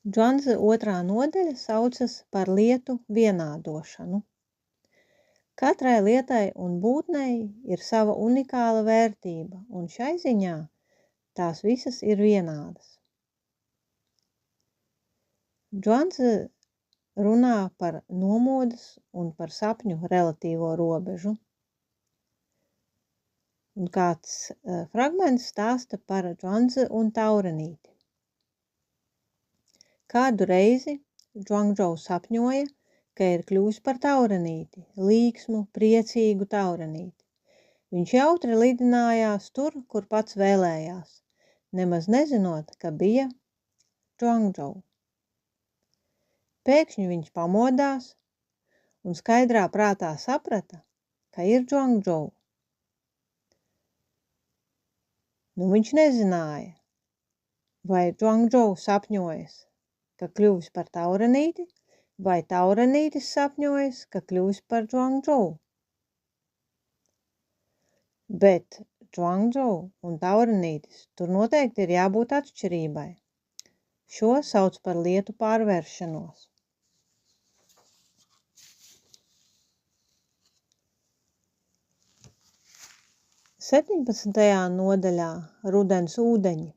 Džuanzi otrā nodaļa saucas par lietu vienādošanu. Katrai lietai un būtnei ir sava unikāla vērtība, un šai ziņā tās visas ir vienādas. Džuanzi runā par nomodas un par sapņu relatīvo robežu. Un kāds fragments stāsta par Džuanzi un taurenīti. Kādu reizi Džuangdžou sapņoja, ka ir kļuvis par taurenīti, līksmu, priecīgu taurenīti. Viņš jautri lidinājās tur, kur pats vēlējās, nemaz nezinot, ka bija Džuangdžou. Pēkšņi viņš pamodās un skaidrā prātā saprata, ka ir Džuangdžou. Viņš nezināja, vai Džuangdžou sapņojas, ka kļuvis par taurenīti, vai taurenītis sapņojas, ka kļuvis par Džuangdžou. Bet Džuangdžou un taurenītis tur noteikti ir jābūt atšķirībai. Šo sauc par lietu pārvēršanos. Septiņpadsmitajā nodaļā Rudens ūdeņi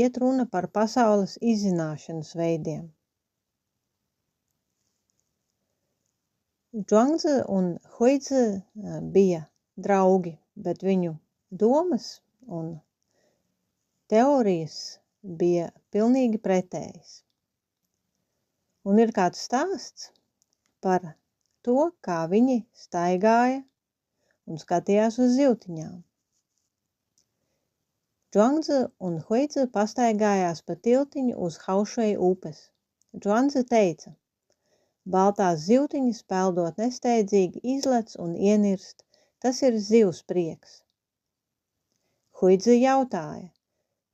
iet runa par pasaules izzināšanas veidiem. Džuangzi un Huidzi bija draugi, bet viņu domas un teorijas bija pilnīgi pretējas. Un ir kāds stāsts par to, kā viņi staigāja un skatījās uz zivtiņām. Džuangzi un Huidzi pastaigājās pa tiltiņu uz Haušueju upes. Džuangzi teica: baltās zivtiņas peldot nesteidzīgi izlec un ienirst, tas ir zivs prieks. Huidzi jautāja: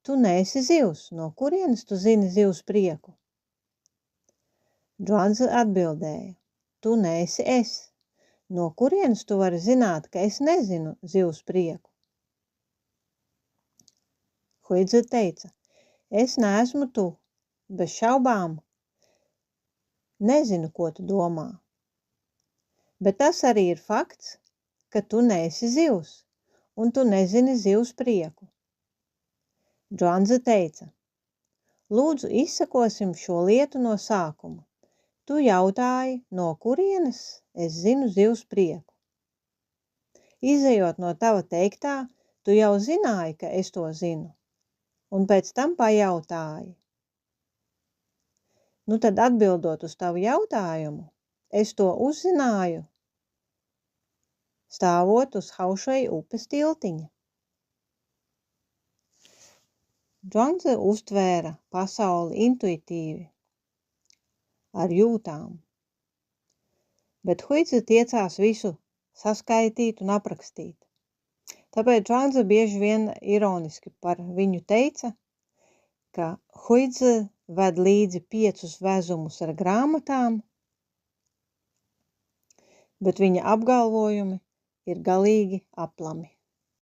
tu neesi zivs, no kurienes tu zini zivs prieku? Džuangzi atbildēja: tu neesi es. No kurienes tu vari zināt, ka es nezinu zivs prieku? Huidzi teica: es neesmu tu, bez šaubām nezinu, ko tu domā. Bet tas arī ir fakts, ka tu neesi zivs, un tu nezini zivs prieku. Džuangzi teica: lūdzu, izsakosim šo lietu no sākuma. Tu jautāji, no kurienes es zinu zivs prieku. Izejot no tava teiktā, tu jau zināji, ka es to zinu, un pēc tam pajautāji. Tad atbildot uz tavu jautājumu, es to uzzināju, stāvot uz Haušueju upes tiltiņa. Džuangzi uztvēra pasauli intuitīvi, ar jūtām, bet Huidzi tiecās visu saskaitīt un aprakstīt. Tāpēc Džuangzi bieži vien ironiski par viņu teica, ka Huidzi ved līdzi 5 vezumus ar grāmatām, bet viņa apgalvojumi ir galīgi aplami.